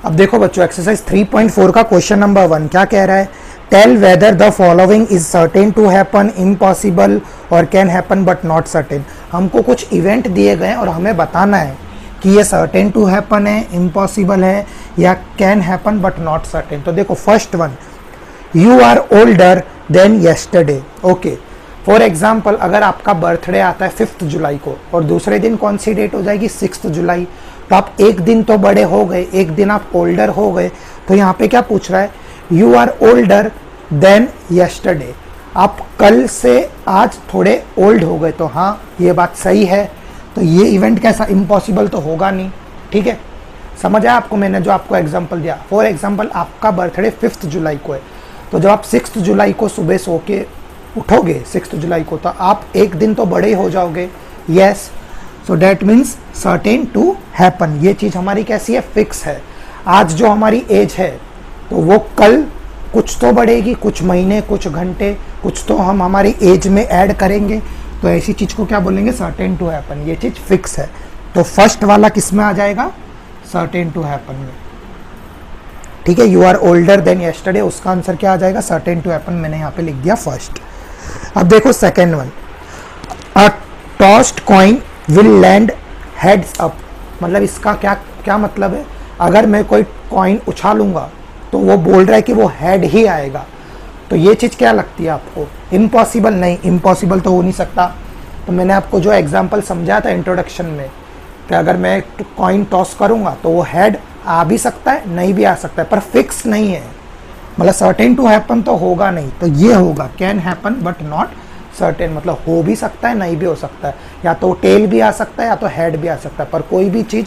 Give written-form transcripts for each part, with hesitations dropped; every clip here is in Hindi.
अब देखो बच्चों, एक्सरसाइज 3.4 का क्वेश्चन नंबर 1 क्या कह रहा है, tell whether the following is certain to happen, impossible और can happen but not certain. हमको कुछ इवेंट दिए गए और हमें बताना है कि ये सर्टेन टू हैपन है, इम्पॉसिबल है या can happen but not certain. तो देखो first one, you are older than yesterday. Okay, for example अगर आपका बर्थडे आता है 5 जुलाई को और दूसरे दिन कौन सी डेट हो जाएगी 6 जुलाई, तो आप एक दिन तो बड़े हो गए, एक दिन आप ओल्डर हो गए। तो यहाँ पे क्या पूछ रहा है, you are older than yesterday, आप कल से आज थोड़े ओल्ड हो गए। तो हाँ ये बात सही है, तो ये इवेंट कैसा, इम्पॉसिबल तो होगा नहीं। ठीक है, समझ आया आपको मैंने जो आपको एग्जांपल दिया। फॉर एग्जांपल आपका बर्थडे 5 जुलाई को है, तो जब आप 6 जुलाई को सुबह सो के उठोगे 6 जुलाई को, तो आप एक दिन तो बड़े हो जाओगे। Yes, so that means certain to happen. ये चीज़ हमारी कैसी है, फिक्स है। आज जो हमारी एज है तो वो कल कुछ तो बढ़ेगी, कुछ महीने, कुछ घंटे, कुछ तो हम हमारी एज में ऐड करेंगे। तो ऐसी चीज़ को क्या बोलेंगे, सर्टेन टू हैपन। ये चीज़ फिक्स है। तो फर्स्ट वाला किस में आ जाएगा, सर्टेन टू हैपन में। ठीक है, you are older than yesterday, उसका आंसर क्या आ जाएगा, सर्टेन टू हैपन। मैंने यहाँ पे लिख दिया फर्स्ट। अब देखो second one, a tossed coin will land heads up. मतलब इसका क्या क्या मतलब है, अगर मैं कोई कॉइन उछालूंगा तो वो बोल रहा है कि वो हेड ही आएगा। तो ये चीज़ क्या लगती है आपको, इम्पॉसिबल? नहीं, इम्पॉसिबल तो हो नहीं सकता। तो मैंने आपको जो एग्जांपल समझाया था इंट्रोडक्शन में कि अगर मैं कॉइन टॉस करूंगा तो वो हेड आ भी सकता है, नहीं भी आ सकता है, पर फिक्स नहीं है। मतलब सर्टेन टू हैपन तो होगा नहीं। तो ये होगा can happen but not certain, मतलब हो भी सकता है, नहीं भी हो सकता है, या तो टेल भी आ सकता है या तो हेड भी आ सकता है, पर कोई भी चीज़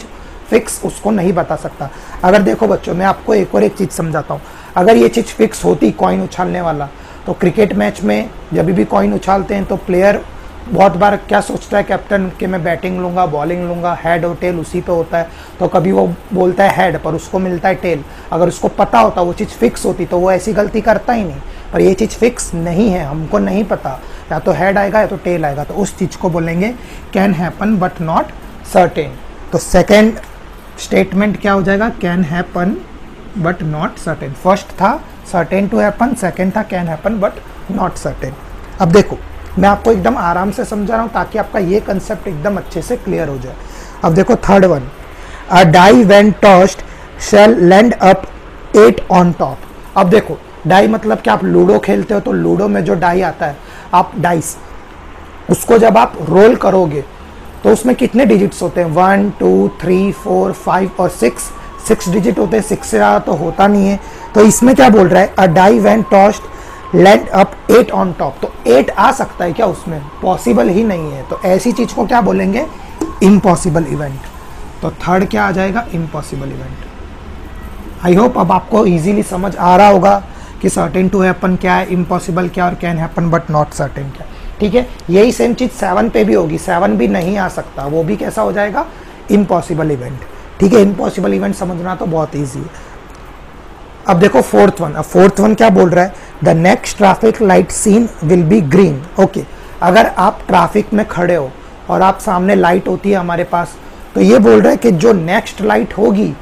फिक्स उसको नहीं बता सकता। अगर देखो बच्चों, मैं आपको एक और एक चीज़ समझाता हूँ। अगर ये चीज़ फिक्स होती कॉइन उछालने वाला, तो क्रिकेट मैच में जब भी कॉइन उछालते हैं तो प्लेयर बहुत बार क्या सोचता है कैप्टन कि मैं बैटिंग लूँगा, बॉलिंग लूँगा, हेड और टेल उसी पे होता है। तो कभी वो बोलता है हेड पर उसको मिलता है टेल। अगर उसको पता होता, वो चीज़ फिक्स होती, तो वो ऐसी गलती करता ही नहीं। पर ये चीज़ फिक्स नहीं है, हमको नहीं पता, या तो हेड आएगा या तो टेल आएगा। तो उस चीज़ को बोलेंगे can happen but not certain. तो सेकेंड स्टेटमेंट क्या हो जाएगा, can happen but not certain. First था सर्टेन टू हैपन, सेकेंड था can happen but not certain. अब देखो मैं आपको एकदम आराम से समझा रहा हूँ ताकि आपका ये कंसेप्ट एकदम अच्छे से क्लियर हो जाए। अब देखो third one, a die when tossed shall land up 8 on top. अब देखो डाई मतलब क्या, आप लूडो खेलते हो तो लूडो में जो डाई आता है, आप डाइस उसको जब आप रोल करोगे तो उसमें कितने डिजिट्स होते हैं, 1 2 3 4 5 और 6 डिजिट होते हैं। 6 से ज़्यादा तो होता नहीं है। तो इसमें क्या बोल रहा है, a die when tossed land up 8 on top. तो 8 आ सकता है क्या उसमें, पॉसिबल ही नहीं है। तो ऐसी चीज़ को क्या बोलेंगे, इम्पॉसिबल इवेंट। तो थर्ड क्या आ जाएगा, इम्पॉसिबल इवेंट। आई होप अब आपको इजीली समझ आ रहा होगा कि सर्टेन टू हैपन क्या है, इम्पॉसिबल क्या और can happen but not certain क्या। ठीक है, यही सेम चीज़ 7 पे भी होगी। 7 भी नहीं आ सकता, वो भी कैसा हो जाएगा, इम्पॉसिबल इवेंट। ठीक है, इम्पॉसिबल इवेंट समझना तो बहुत ईजी है। अब देखो फोर्थ वन, अब फोर्थ वन क्या बोल रहा है, the next traffic light seen will be green. Okay, अगर आप ट्रैफिक में खड़े हो और आप सामने लाइट होती है हमारे पास, तो ये बोल रहा है कि जो नेक्स्ट लाइट होगी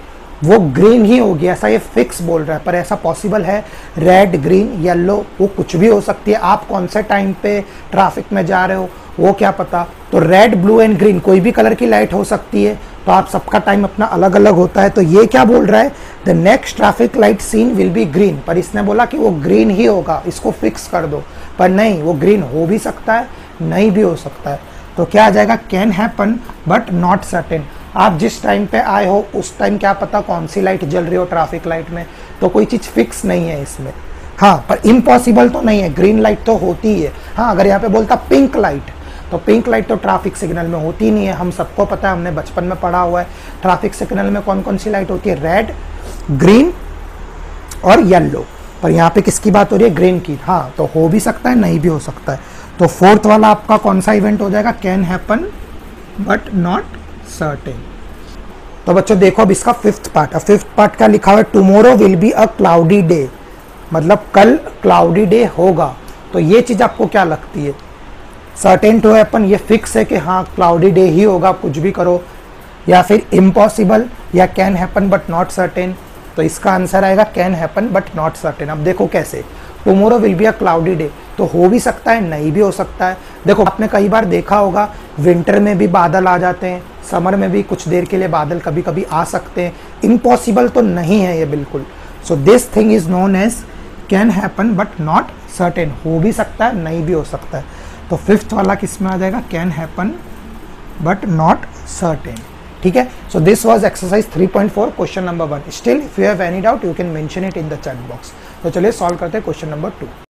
वो ग्रीन ही होगी, ऐसा ये फिक्स बोल रहा है। पर ऐसा पॉसिबल है, रेड ग्रीन येलो वो कुछ भी हो सकती है। आप कौन से टाइम पे ट्रैफिक में जा रहे हो वो क्या पता। तो रेड ब्लू एंड ग्रीन कोई भी कलर की लाइट हो सकती है, तो आप सबका टाइम अपना अलग अलग होता है। तो ये क्या बोल रहा है, the next traffic light seen will be green. पर इसने बोला कि वो ग्रीन ही होगा, इसको फिक्स कर दो। पर नहीं, वो ग्रीन हो भी सकता है, नहीं भी हो सकता है। तो क्या आ जाएगा, can happen but not certain. आप जिस टाइम पे आए हो उस टाइम क्या पता कौन सी लाइट जल रही हो ट्रैफिक लाइट में, तो कोई चीज़ फिक्स नहीं है इसमें। हाँ, पर इम्पॉसिबल तो नहीं है, ग्रीन लाइट तो होती है। हाँ, अगर यहाँ पे बोलता पिंक लाइट, तो पिंक लाइट तो ट्रैफिक सिग्नल में होती नहीं है। हम सबको पता है, हमने बचपन में पढ़ा हुआ है ट्रैफिक सिग्नल में कौन कौन सी लाइट होती है, रेड, ग्रीन और येलो। पर यहाँ पे किसकी बात हो रही है, ग्रीन की। हाँ, तो हो भी सकता है, नहीं भी हो सकता है। तो फोर्थ वाला आपका कौन सा इवेंट हो जाएगा, can happen but not certain. तो बच्चों देखो अब इसका फिफ्थ पार्ट। अब फिफ्थ पार्ट का लिखा हुआ है, tomorrow will be a cloudy day, मतलब कल क्लाउडी डे होगा। तो ये चीज़ आपको क्या लगती है, सर्टेन टू हैपन ये फिक्स है कि हाँ क्लाउडी डे ही होगा, कुछ भी करो, या फिर इम्पॉसिबल या can happen but not certain. तो इसका आंसर आएगा can happen but not certain. अब देखो कैसे, tomorrow will be a cloudy day, तो हो भी सकता है नहीं भी हो सकता है। देखो आपने कई बार देखा होगा विंटर में भी बादल आ जाते हैं, समर में भी कुछ देर के लिए बादल कभी कभी आ सकते हैं, इम्पॉसिबल तो नहीं है ये बिल्कुल। So this thing is known as can happen but not certain, हो भी सकता है नहीं भी हो सकता है। तो फिफ्थ वाला किस में आ जाएगा, can happen but not certain. ठीक है, so this was exercise 3.4 question number 1। Still if you have any doubt you can mention it in the chat box. तो चलिए सॉल्व करते हैं क्वेश्चन नंबर 2।